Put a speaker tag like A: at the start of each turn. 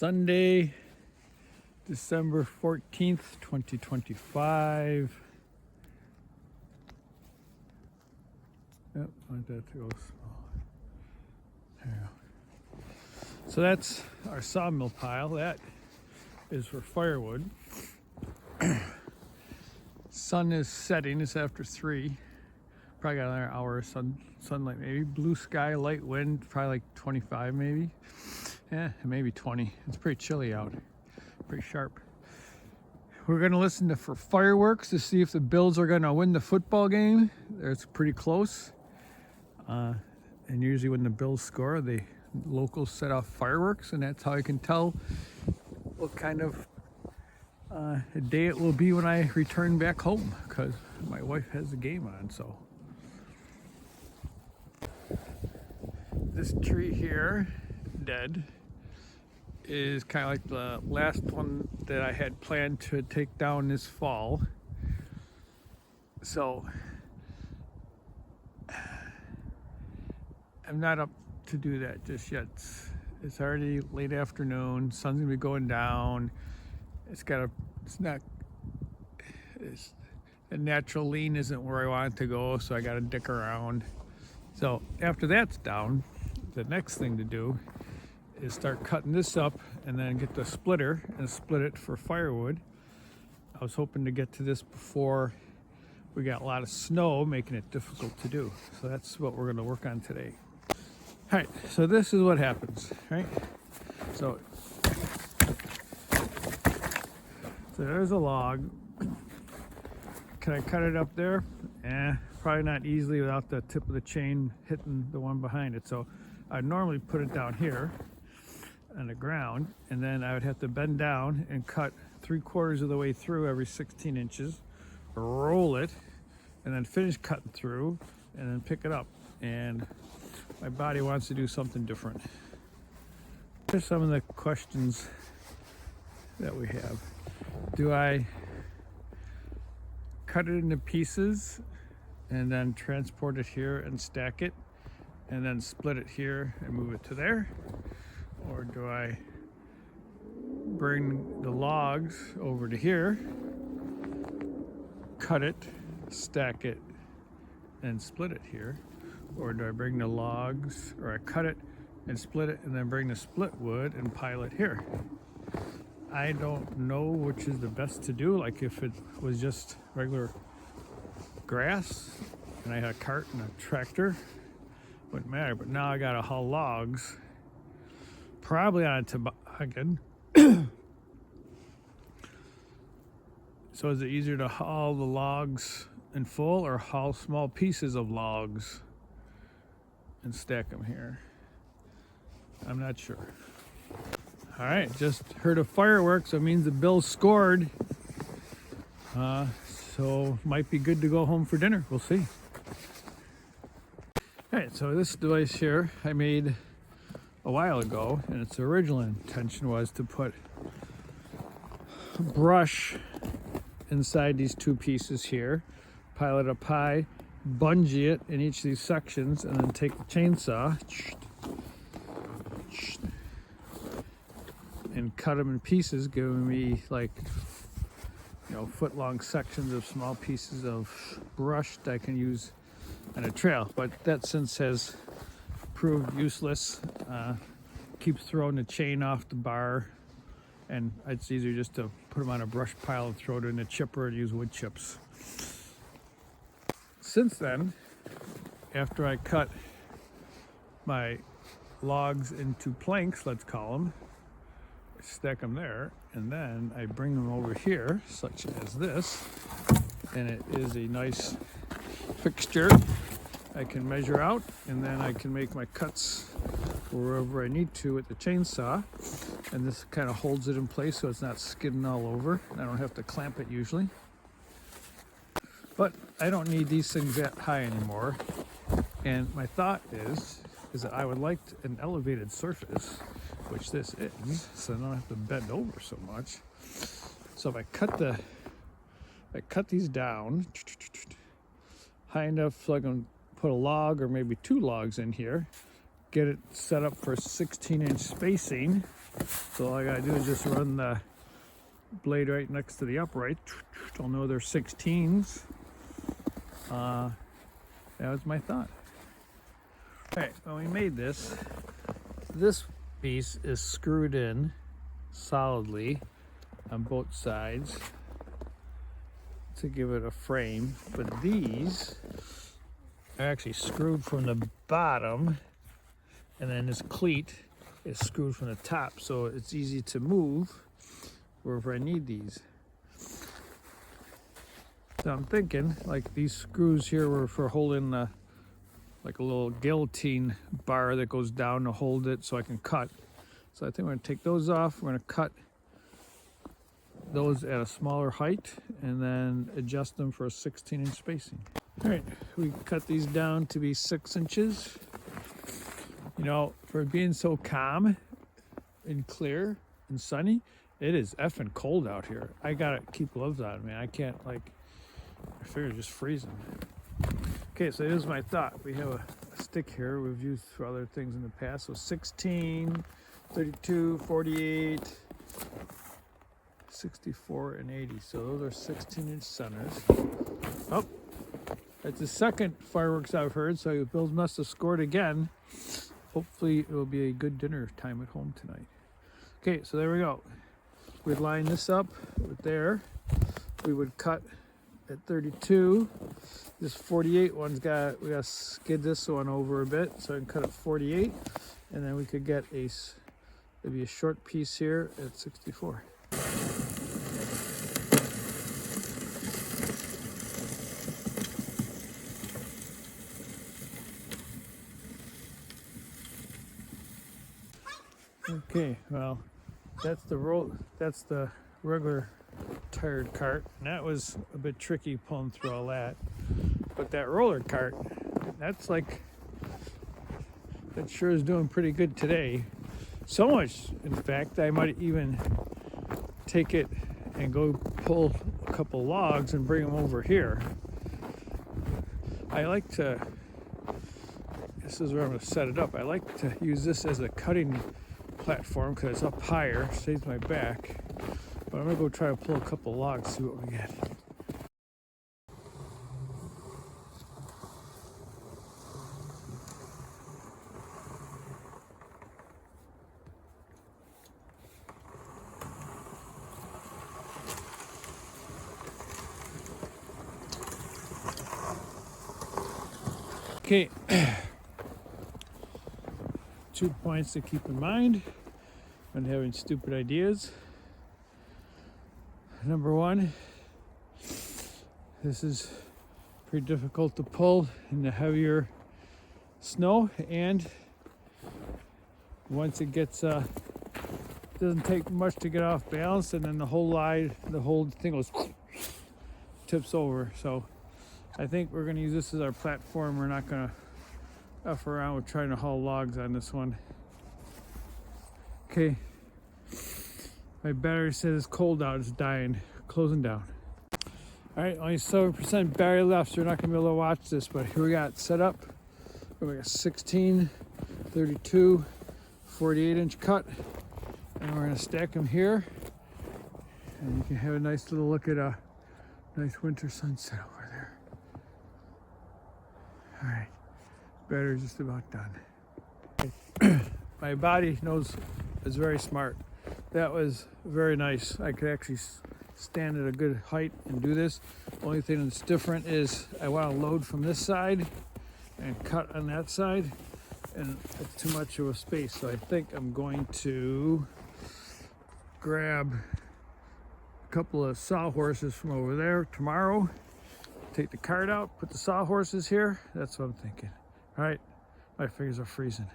A: Sunday, December 14th, 2025. Yep, I want that to go small. There we go. So that's our sawmill pile. That is for firewood. Sun is setting. It's after 3. Probably got another hour of sunlight maybe. Blue sky, light wind, probably like 25 maybe. Yeah, maybe 20. It's pretty chilly out. Pretty sharp. We're going to listen for fireworks to see if the Bills are going to win the football game. It's pretty close. And usually when the Bills score, the locals set off fireworks, and that's how I can tell what kind of day it will be when I return back home, because my wife has the game on. So this tree here, dead, is kind of like the last one that I had planned to take down this fall. So I'm not up to do that just yet. It's already late afternoon. Sun's gonna be going down. The natural lean isn't where I want it to go, so I gotta dick around. So after that's down, the next thing to do is start cutting this up and then get the splitter and split it for firewood. I was hoping to get to this before we got a lot of snow, making it difficult to do. So that's what we're gonna work on today. All right, so this is what happens, right? So there's a log. Can I cut it up there? Probably not easily without the tip of the chain hitting the one behind it. So I'd normally put it down here on the ground, and then I would have to bend down and cut 3/4 of the way through every 16 inches, roll it, and then finish cutting through, and then pick it up. And my body wants to do something different. Here's some of the questions that we have. Do I cut it into pieces and then transport it here and stack it, and then split it here and move it to there? Or do I bring the logs over to here, cut it, stack it, and split it here? Or do I bring the logs, or I cut it and split it and then bring the split wood and pile it here? I don't know which is the best to do. Like if it was just regular grass and I had a cart and a tractor, wouldn't matter. But now I gotta haul logs, probably on a toboggan. So is it easier to haul the logs in full or haul small pieces of logs and stack them here? I'm not sure. All right, just heard of fireworks, so it means the Bills scored. So might be good to go home for dinner. We'll see. All right, so this device here I made a while ago, and its original intention was to put a brush inside these 2 pieces here, pile it up high, bungee it in each of these sections, and then take the chainsaw and cut them in pieces, giving me like, foot-long sections of small pieces of brush that I can use on a trail. But that since has proved useless. Keeps throwing the chain off the bar, and it's easier just to put them on a brush pile and throw it in a chipper and use wood chips. Since then, after I cut my logs into planks, let's call them, stack them there, and then I bring them over here, such as this, and it is a nice fixture I can measure out, and then I can make my cuts wherever I need to with the chainsaw, and this kind of holds it in place so it's not skidding all over. I don't have to clamp it usually, but I don't need these things that high anymore. And my thought is that I would like an elevated surface, which this is, so I don't have to bend over so much. So if I cut these down high enough so I can put a log or maybe 2 logs in here, get it set up for 16-inch spacing, So all I gotta do is just run the blade right next to the upright. I'll know they're 16s. That was my thought. All right, when we made this piece is screwed in solidly on both sides to give it a frame, but these are actually screwed from the bottom, and then this cleat is screwed from the top, so it's easy to move wherever I need these. So I'm thinking like these screws here were for holding the, like a little guillotine bar that goes down to hold it so I can cut. So I think we're gonna take those off. We're gonna cut those at a smaller height and then adjust them for a 16-inch spacing. All right, we cut these down to be 6 inches. You know, for being so calm and clear and sunny, it is effing cold out here. I gotta keep gloves on, man. I can't, like, my fingers just freezing. Okay, so here's my thought. We have a stick here we've used for other things in the past. So 16, 32, 48, 64, and 80. So those are 16-inch centers. Oh, that's the second fireworks I've heard, so Bill must have scored again. Hopefully it will be a good dinner time at home tonight. Okay, so there we go. We'd line this up with there. We would cut at 32. This 48 one's we gotta skid this one over a bit, so I can cut at 48, and then we could get maybe a short piece here at 64. Okay, well, that's the regular tired cart, and that was a bit tricky pulling through all that. But that roller cart, that sure is doing pretty good today. So much, in fact, I might even take it and go pull a couple logs and bring them over here. This is where I'm going to set it up. I like to use this as a cutting platform because it's up higher, saves my back. But I'm gonna go try to pull a couple logs, see what we get. Okay, 2 points to keep in mind when having stupid ideas. Number one, this is pretty difficult to pull in the heavier snow, and once it gets, doesn't take much to get off balance, and then the whole thing goes, tips over. So I think we're gonna use this as our platform. We're not gonna F around with trying to haul logs on this one. Okay. My battery says it's cold out, it's dying, closing down. All right, only 7% battery left, so you're not gonna be able to watch this, but here we got set up. We got 16, 32, 48-inch cut, and we're gonna stack them here. And you can have a nice little look at a nice winter sunset over there. All right, battery's just about done. My body is very smart. That was very nice. I could actually stand at a good height and do this. Only thing that's different is I want to load from this side and cut on that side, and it's too much of a space. So I think I'm going to grab a couple of sawhorses from over there tomorrow, take the cart out, put the sawhorses here. That's what I'm thinking. All right, my fingers are freezing.